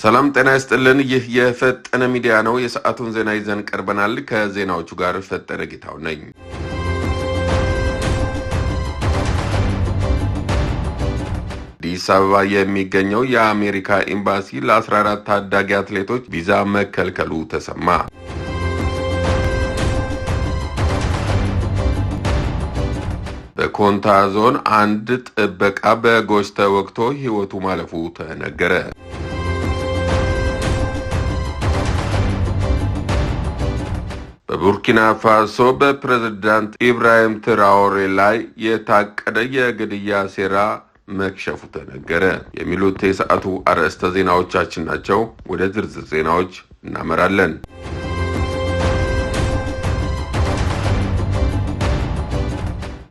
ሰላም ጤና ይስጥልን። ይህ የፈጠነ ሚዲያ ነው። የሰዓቱን ዜና ይዘን ቀርበናል። ከዜናዎቹ ጋር ፈጠነ ጌታው ነኝ። አዲስ አበባ የሚገኘው የአሜሪካ ኤምባሲ ለ14 ታዳጊ አትሌቶች ቪዛ መከልከሉ ተሰማ። በኮንታ ዞን አንድ ጥበቃ በጎሽ ተወግቶ ሕይወቱ ማለፉ ተነገረ። በቡርኪና ፋሶ በፕሬዝዳንት ኢብራሂም ትራኦሬ ላይ የታቀደ የግድያ ሴራ መክሸፉ ተነገረ። የሚሉት የሰዓቱ አርዕስተ ዜናዎቻችን ናቸው። ወደ ዝርዝር ዜናዎች እናመራለን።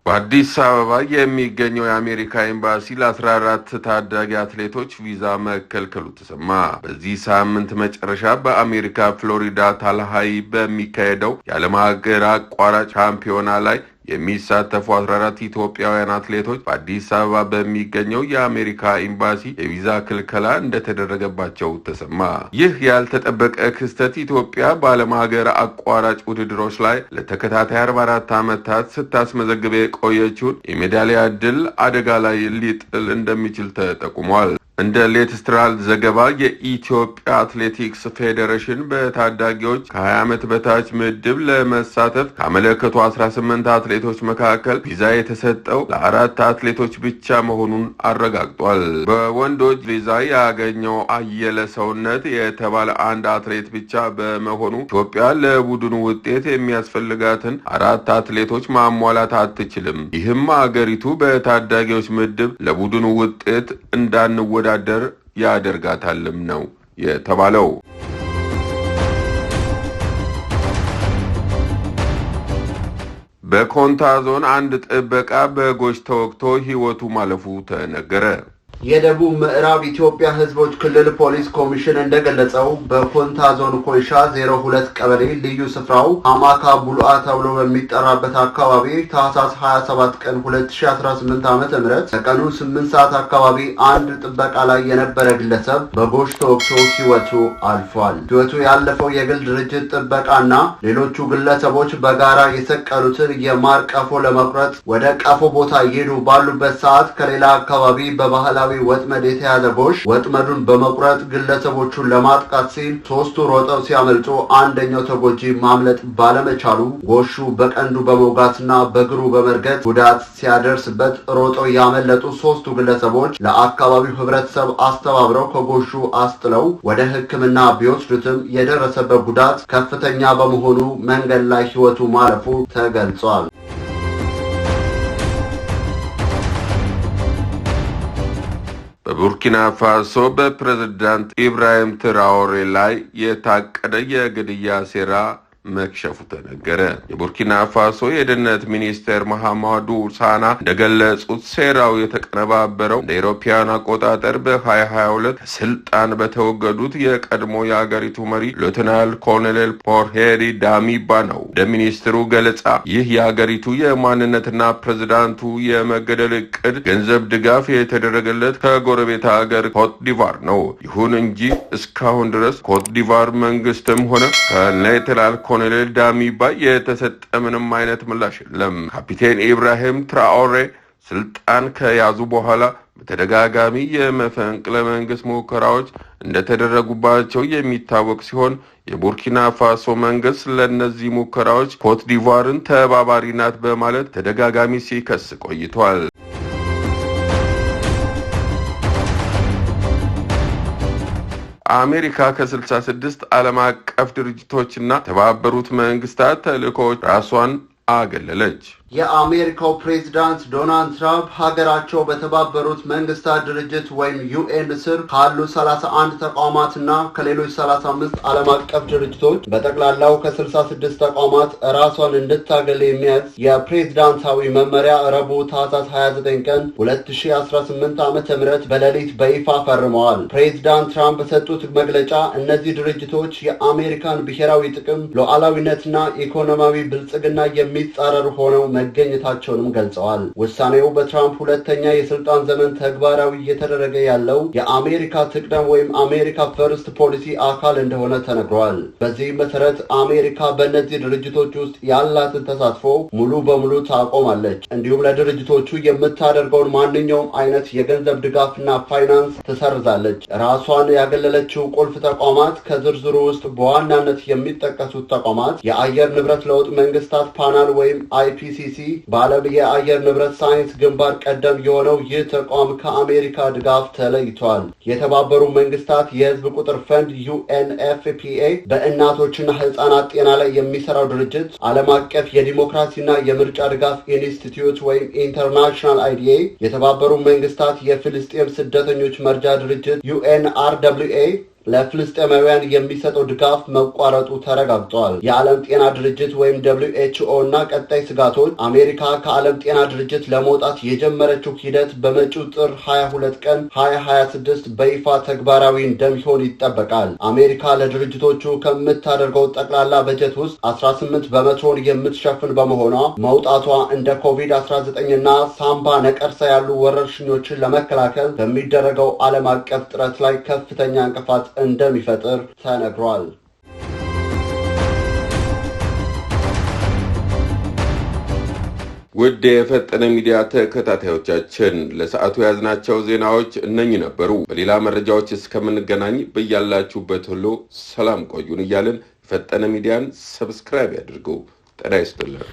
በአዲስ አበባ የሚገኘው የአሜሪካ ኤምባሲ ለ14 ታዳጊ አትሌቶች ቪዛ መከልከሉ ተሰማ። በዚህ ሳምንት መጨረሻ በአሜሪካ ፍሎሪዳ ታላሃይ በሚካሄደው የዓለም ሀገር አቋራጭ ሻምፒዮና ላይ የሚሳተፉ 14 ኢትዮጵያውያን አትሌቶች በአዲስ አበባ በሚገኘው የአሜሪካ ኤምባሲ የቪዛ ክልከላ እንደተደረገባቸው ተሰማ። ይህ ያልተጠበቀ ክስተት ኢትዮጵያ በዓለም ሀገር አቋራጭ ውድድሮች ላይ ለተከታታይ 44 ዓመታት ስታስመዘግብ የቆየችውን የሜዳሊያ ድል አደጋ ላይ ሊጥል እንደሚችል ተጠቁሟል። እንደ ሌትስትራል ዘገባ የኢትዮጵያ አትሌቲክስ ፌዴሬሽን በታዳጊዎች ከ20 ዓመት በታች ምድብ ለመሳተፍ ካመለከቱ 18 አትሌቶች መካከል ቪዛ የተሰጠው ለ4 አትሌቶች ብቻ መሆኑን አረጋግጧል። በወንዶች ቪዛ ያገኘው አየለ ሰውነት የተባለ አንድ አትሌት ብቻ በመሆኑ ኢትዮጵያ ለቡድኑ ውጤት የሚያስፈልጋትን 4 አትሌቶች ማሟላት አትችልም። ይህም አገሪቱ በታዳጊዎች ምድብ ለቡድኑ ውጤት እንዳንወዳደር ያደርጋታልም ነው የተባለው። በኮንታ ዞን አንድ ጥበቃ በጎሽ ተወግቶ ሕይወቱ ማለፉ ተነገረ። የደቡብ ምዕራብ ኢትዮጵያ ሕዝቦች ክልል ፖሊስ ኮሚሽን እንደገለጸው በኮንታ ዞን ኮይሻ 02 ቀበሌ ልዩ ስፍራው አማካ ቡልአ ተብሎ በሚጠራበት አካባቢ ታህሳስ 27 ቀን 2018 ዓ.ም ከቀኑ 8 ሰዓት አካባቢ አንድ ጥበቃ ላይ የነበረ ግለሰብ በጎሽ ተወግቶ ሕይወቱ አልፏል። ሕይወቱ ያለፈው የግል ድርጅት ጥበቃና ሌሎቹ ግለሰቦች በጋራ የሰቀሉትን የማር ቀፎ ለመቁረጥ ወደ ቀፎ ቦታ እየሄዱ ባሉበት ሰዓት ከሌላ አካባቢ በባህላዊ ወጥመድ የተያዘ ጎሽ ወጥመዱን በመቁረጥ ግለሰቦቹን ለማጥቃት ሲል ሶስቱ ሮጠው ሲያመልጡ አንደኛው ተጎጂ ማምለጥ ባለመቻሉ ጎሹ በቀንዱ በመውጋትና በእግሩ በመርገጥ ጉዳት ሲያደርስበት ሮጠው ያመለጡ ሶስቱ ግለሰቦች ለአካባቢው ሕብረተሰብ አስተባብረው ከጎሹ አስጥለው ወደ ሕክምና ቢወስዱትም የደረሰበት ጉዳት ከፍተኛ በመሆኑ መንገድ ላይ ሕይወቱ ማለፉ ተገልጿል። በቡርኪና ፋሶ በፕሬዝዳንት ኢብራሂም ትራኦሬ ላይ የታቀደ የግድያ ሴራ መክሸፉ ተነገረ። የቡርኪና ፋሶ የደህንነት ሚኒስቴር መሐማዱ ሳና እንደገለጹት ሴራው የተቀነባበረው እንደ አውሮፓውያን አቆጣጠር በ2022 ከስልጣን በተወገዱት የቀድሞ የአገሪቱ መሪ ሌተናል ኮሎኔል ፖርሄሪ ዳሚባ ነው። እንደ ሚኒስትሩ ገለጻ ይህ የአገሪቱ የማንነትና ፕሬዝዳንቱ የመገደል እቅድ ገንዘብ ድጋፍ የተደረገለት ከጎረቤት ሀገር ኮት ዲቫር ነው። ይሁን እንጂ እስካሁን ድረስ ኮት ዲቫር መንግስትም ሆነ ከሌተናል ኮሎኔል ዳሚባ የተሰጠ ምንም አይነት ምላሽ የለም። ካፒቴን ኢብራሂም ትራኦሬ ስልጣን ከያዙ በኋላ በተደጋጋሚ የመፈንቅለ መንግስት ሙከራዎች እንደተደረጉባቸው የሚታወቅ ሲሆን የቡርኪና ፋሶ መንግስት ለእነዚህ ሙከራዎች ኮት ዲቫርን ተባባሪ ናት በማለት ተደጋጋሚ ሲከስ ቆይቷል። አሜሪካ ከ66 ዓለም አቀፍ ድርጅቶችና የተባበሩት መንግስታት ተልእኮዎች ራሷን አገለለች። የአሜሪካው ፕሬዝዳንት ዶናልድ ትራምፕ ሀገራቸው በተባበሩት መንግስታት ድርጅት ወይም ዩኤን ስር ካሉ 31 ተቋማትና ከሌሎች 35 ዓለም አቀፍ ድርጅቶች በጠቅላላው ከ66 ተቋማት ራሷን እንድታገል የሚያዝ የፕሬዝዳንታዊ መመሪያ ረቡዕ ታህሳስ 29 ቀን 2018 ዓ.ም በሌሊት በይፋ ፈርመዋል። ፕሬዝዳንት ትራምፕ በሰጡት መግለጫ እነዚህ ድርጅቶች የአሜሪካን ብሔራዊ ጥቅም፣ ሉዓላዊነትና ኢኮኖሚያዊ ብልጽግና የሚጻረሩ ሆነው መገኘታቸውንም ገልጸዋል። ውሳኔው በትራምፕ ሁለተኛ የስልጣን ዘመን ተግባራዊ እየተደረገ ያለው የአሜሪካ ትቅደም ወይም አሜሪካ ፈርስት ፖሊሲ አካል እንደሆነ ተነግሯል። በዚህ መሰረት አሜሪካ በእነዚህ ድርጅቶች ውስጥ ያላትን ተሳትፎ ሙሉ በሙሉ ታቆማለች። እንዲሁም ለድርጅቶቹ የምታደርገውን ማንኛውም አይነት የገንዘብ ድጋፍና ፋይናንስ ትሰርዛለች። ራሷን ያገለለችው ቁልፍ ተቋማት ከዝርዝሩ ውስጥ በዋናነት የሚጠቀሱት ተቋማት የአየር ንብረት ለውጥ መንግስታት ፓናል ወይም IPCC በዓለም የአየር ንብረት ሳይንስ ግንባር ቀደም የሆነው ይህ ተቋም ከአሜሪካ ድጋፍ ተለይቷል። የተባበሩ መንግስታት የህዝብ ቁጥር ፈንድ UNFPA በእናቶችና ህፃናት ጤና ላይ የሚሰራው ድርጅት፣ ዓለም አቀፍ የዲሞክራሲና የምርጫ ድጋፍ ኢንስቲትዩት ወይም ኢንተርናሽናል IDA፣ የተባበሩ መንግስታት የፍልስጤም ስደተኞች መርጃ ድርጅት UNRWA ለፍልስጤማውያን የሚሰጠው ድጋፍ መቋረጡ ተረጋግጧል። የዓለም ጤና ድርጅት ወይም WHO እና ቀጣይ ስጋቶች አሜሪካ ከዓለም ጤና ድርጅት ለመውጣት የጀመረችው ሂደት በመጪው ጥር 22 ቀን 2026 በይፋ ተግባራዊ እንደሚሆን ይጠበቃል። አሜሪካ ለድርጅቶቹ ከምታደርገው ጠቅላላ በጀት ውስጥ 18 በመቶን የምትሸፍን በመሆኗ መውጣቷ እንደ COVID-19 እና ሳምባ ነቀርሳ ያሉ ወረርሽኞችን ለመከላከል በሚደረገው ዓለም አቀፍ ጥረት ላይ ከፍተኛ እንቅፋት እንደሚፈጥር ተነግሯል። ውድ የፈጠነ ሚዲያ ተከታታዮቻችን ለሰዓቱ ያዝናቸው ዜናዎች እነኚህ ነበሩ። በሌላ መረጃዎች እስከምንገናኝ በያላችሁበት ሁሉ ሰላም ቆዩን እያልን ፈጠነ ሚዲያን ሰብስክራይብ ያድርጉ። ጤና ይስጥልን።